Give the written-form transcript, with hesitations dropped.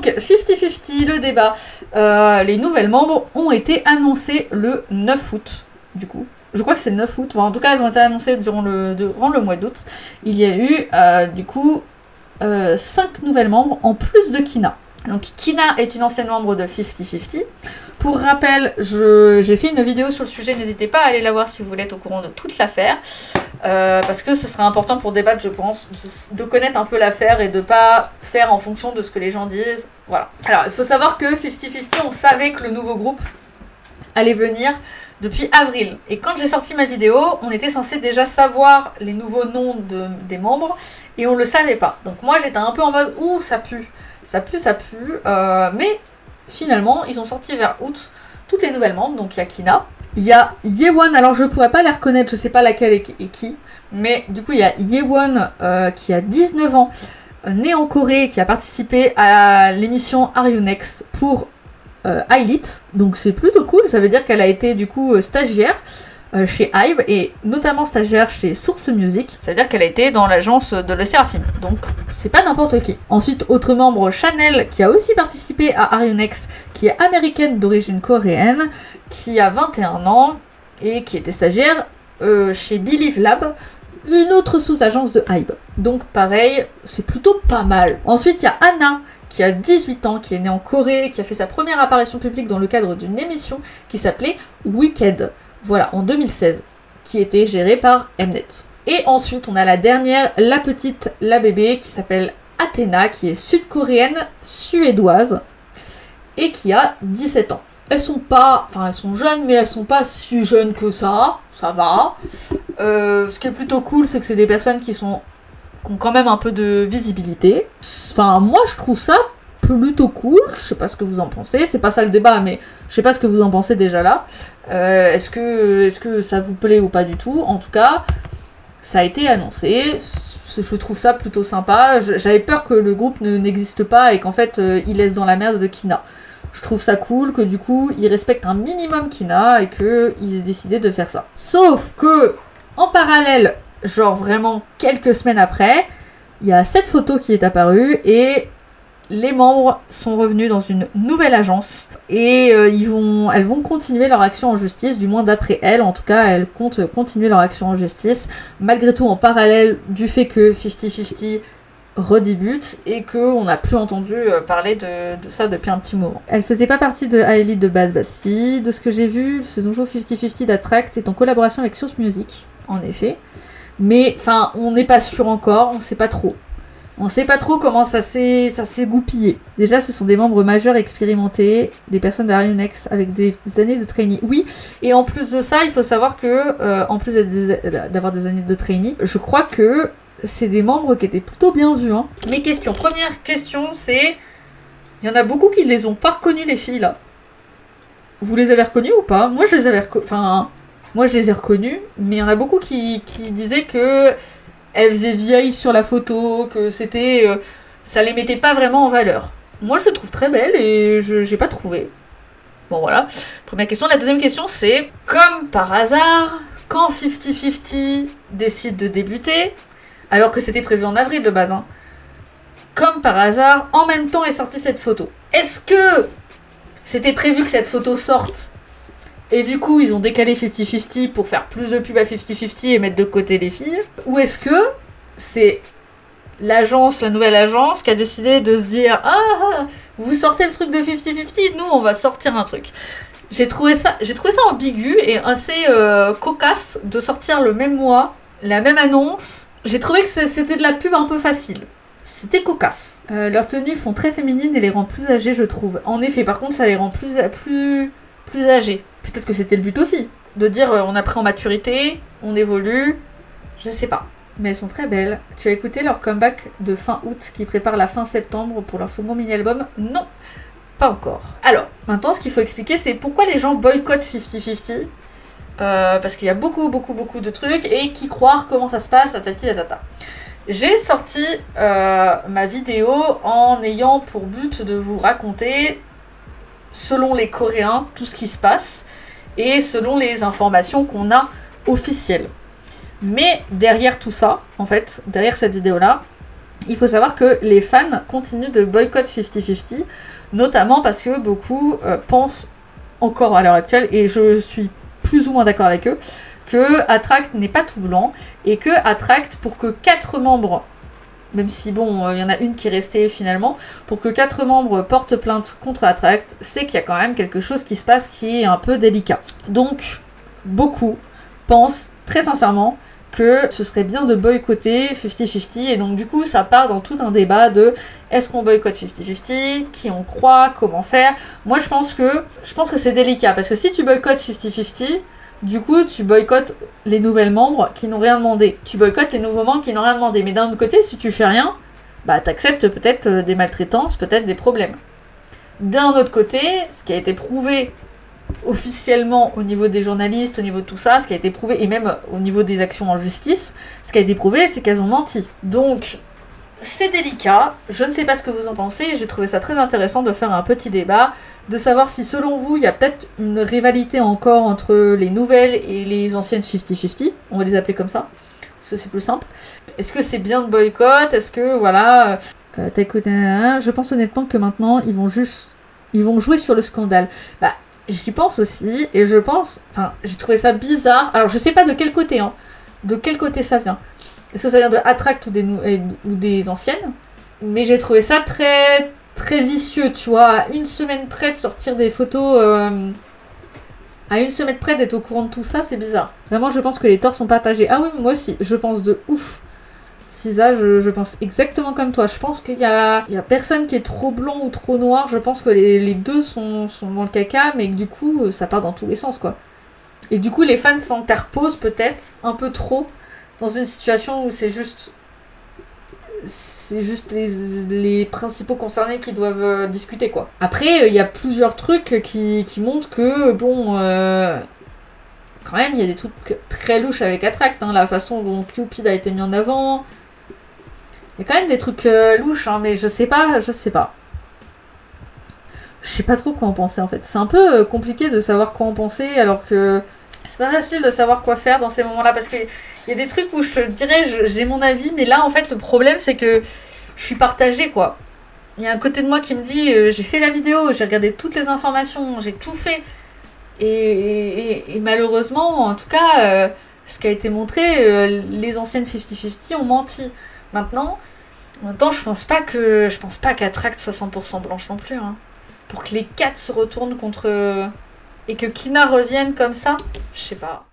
Donc 50-50, le débat. Les nouvelles membres ont été annoncées le 9 août, du coup. Je crois que c'est le 9 août. Enfin, en tout cas, elles ont été annoncées durant le mois d'août. Il y a eu, du coup, 5 nouvelles membres en plus de Kina. Donc Kina est une ancienne membre de 50-50. Pour rappel, j'ai fait une vidéo sur le sujet, n'hésitez pas à aller la voir si vous voulez être au courant de toute l'affaire. Parce que ce serait important pour débattre, je pense, de connaître un peu l'affaire et de pas faire en fonction de ce que les gens disent. Voilà. Alors, il faut savoir que 50-50, on savait que le nouveau groupe allait venir depuis avril. Et quand j'ai sorti ma vidéo, on était censé déjà savoir les nouveaux noms des membres et on le savait pas. Donc moi, j'étais un peu en mode « Ouh, ça pue, ça pue, ça pue ». Mais finalement, ils ont sorti vers août toutes les nouvelles membres. Donc il y a Kina. Il y a Yewon, alors je pourrais pas les reconnaître, je sais pas laquelle est qui, mais du coup il y a Yewon qui a 19 ans, né en Corée, qui a participé à l'émission Are You Next pour Elite, donc c'est plutôt cool, ça veut dire qu'elle a été du coup stagiaire chez Hybe et notamment stagiaire chez Source Music, ça veut dire qu'elle a été dans l'agence de Le Seraphim, donc c'est pas n'importe qui. Ensuite, autre membre, Chanel, qui a aussi participé à Are You Next, qui est américaine d'origine coréenne, qui a 21 ans et qui était stagiaire chez Believe Lab, une autre sous-agence de Hybe. Donc pareil, c'est plutôt pas mal. Ensuite, il y a Anna, qui a 18 ans, qui est née en Corée, qui a fait sa première apparition publique dans le cadre d'une émission qui s'appelait Wicked, voilà, en 2016, qui était gérée par Mnet. Et ensuite, on a la dernière, la petite, la bébé, qui s'appelle Athena, qui est sud-coréenne, suédoise, et qui a 17 ans. Elles sont pas, enfin elles sont jeunes, mais elles sont pas si jeunes que ça va. Ce qui est plutôt cool, c'est que c'est des personnes qui ont quand même un peu de visibilité. Enfin, moi je trouve ça plutôt cool, je sais pas ce que vous en pensez, c'est pas ça le débat, mais je sais pas ce que vous en pensez déjà là. Est-ce que ça vous plaît ou pas du tout? En tout cas, ça a été annoncé, je trouve ça plutôt sympa. J'avais peur que le groupe n'existe pas et qu'en fait il laisse dans la merde de Kina. Je trouve ça cool que du coup, ils respectent un minimum Kina et qu'ils aient décidé de faire ça. Sauf que, en parallèle, genre vraiment quelques semaines après, il y a cette photo qui est apparue et les membres sont revenus dans une nouvelle agence et elles vont continuer leur action en justice, du moins d'après elles. En tout cas, elles comptent continuer leur action en justice, malgré tout en parallèle du fait que 50-50 redébute et qu'on n'a plus entendu parler de ça depuis un petit moment. Elle faisait pas partie de Elite de base, bah si, de ce que j'ai vu, ce nouveau 50-50 d'Attract est en collaboration avec Source Music, en effet. Mais, enfin, on n'est pas sûr encore, on sait pas trop. On sait pas trop comment ça s'est goupillé. Déjà, ce sont des membres majeurs expérimentés, des personnes de Are You Next avec des années de trainee. Oui, et en plus de ça, il faut savoir que, en plus d'avoir des années de trainee, je crois que c'est des membres qui étaient plutôt bien vus. Hein. Mes questions. Première question, c'est... Il y en a beaucoup qui ne les ont pas reconnues, les filles, là. Vous les avez reconnues ou pas? Moi, je les avais reconnues. Enfin, moi, je les ai reconnues, mais il y en a beaucoup qui disaient que elles faisaient vieilles sur la photo, que c'était... ça les mettait pas vraiment en valeur. Moi, je les trouve très belles et j'ai pas trouvé. Bon, voilà. Première question. La deuxième question, c'est... Comme par hasard, quand 50-50 décide de débuter... alors que c'était prévu en avril de base, hein. Comme par hasard, en même temps est sortie cette photo. Est-ce que c'était prévu que cette photo sorte et du coup ils ont décalé 50-50 pour faire plus de pub à 50-50 et mettre de côté les filles? Ou est-ce que c'est l'agence, la nouvelle agence, qui a décidé de se dire « Ah, vous sortez le truc de 50-50, nous on va sortir un truc ». J'ai trouvé ça ambigu et assez cocasse de sortir le même mois, la même annonce. J'ai trouvé que c'était de la pub un peu facile. C'était cocasse. Leurs tenues font très féminines et les rend plus âgées, je trouve. En effet, par contre, ça les rend plus âgées. Peut-être que c'était le but aussi. De dire, on apprend en maturité, on évolue. Je sais pas. Mais elles sont très belles. Tu as écouté leur comeback de fin août qui prépare la fin septembre pour leur second mini-album? Non, pas encore. Alors, maintenant, ce qu'il faut expliquer, c'est pourquoi les gens boycottent 50-50. Parce qu'il y a beaucoup de trucs et qui croire comment ça se passe, tatata. J'ai sorti ma vidéo en ayant pour but de vous raconter, selon les Coréens, tout ce qui se passe et selon les informations qu'on a officielles. Mais derrière tout ça, en fait, derrière cette vidéo-là, il faut savoir que les fans continuent de boycott 50-50, notamment parce que beaucoup pensent encore à l'heure actuelle, et je suis plus ou moins d'accord avec eux, que Attract n'est pas tout blanc, et que Attract, pour que 4 membres, même si bon, il y en a une qui est restée finalement, pour que 4 membres portent plainte contre Attract, c'est qu'il y a quand même quelque chose qui se passe qui est un peu délicat. Donc, beaucoup pensent très sincèrement que ce serait bien de boycotter 50-50, et donc du coup ça part dans tout un débat de est-ce qu'on boycotte 50-50, qui on croit, comment faire. Moi je pense que c'est délicat, parce que si tu boycottes 50-50, du coup tu boycottes les nouvelles membres qui n'ont rien demandé. Tu boycottes les nouveaux membres qui n'ont rien demandé, mais d'un autre côté, si tu fais rien, bah t'acceptes peut-être des maltraitances, peut-être des problèmes. D'un autre côté, ce qui a été prouvé officiellement au niveau des journalistes, au niveau de tout ça, ce qui a été prouvé, et même au niveau des actions en justice, ce qui a été prouvé, c'est qu'elles ont menti. Donc, c'est délicat, je ne sais pas ce que vous en pensez, j'ai trouvé ça très intéressant de faire un petit débat, de savoir si selon vous, il y a peut-être une rivalité encore entre les nouvelles et les anciennes 50-50, on va les appeler comme ça, parce que c'est plus simple. Est-ce que c'est bien de boycott? Est-ce que, voilà, t'as écouté, je pense honnêtement que maintenant, ils vont jouer sur le scandale. Bah, j'y pense aussi, et je pense... Enfin, j'ai trouvé ça bizarre. Alors, je sais pas de quel côté, hein. De quel côté ça vient. Est-ce que ça vient de Attract ou des anciennes? Mais j'ai trouvé ça très, très vicieux, tu vois. À une semaine près de sortir des photos... À une semaine près d'être au courant de tout ça, c'est bizarre. Vraiment, je pense que les torts sont partagés. Ah oui, moi aussi, je pense de ouf. Sisa, je pense exactement comme toi. Je pense qu'il y a personne qui est trop blanc ou trop noir. Je pense que les deux sont dans le caca, mais que du coup, ça part dans tous les sens, quoi. Et du coup, les fans s'interposent peut-être un peu trop dans une situation où c'est juste les principaux concernés qui doivent discuter, quoi. Après, il y a plusieurs trucs qui montrent que, bon... quand même, il y a des trucs très louches avec Attract, hein, la façon dont Cupid a été mis en avant. Il y a quand même des trucs louches, hein, mais je sais pas. Je sais pas trop quoi en penser, en fait. C'est un peu compliqué de savoir quoi en penser, alors que c'est pas facile de savoir quoi faire dans ces moments-là, parce qu'il y a des trucs où je te dirais, j'ai mon avis, mais là, en fait, le problème, c'est que je suis partagée, quoi. Il y a un côté de moi qui me dit, j'ai fait la vidéo, j'ai regardé toutes les informations, j'ai tout fait. Et malheureusement, en tout cas, ce qui a été montré, les anciennes 50-50 ont menti. Maintenant, en même temps, je pense pas qu'Attract soit 100% blanche non plus. Hein. Pour que les 4 se retournent contre... et que Kina revienne comme ça, je sais pas.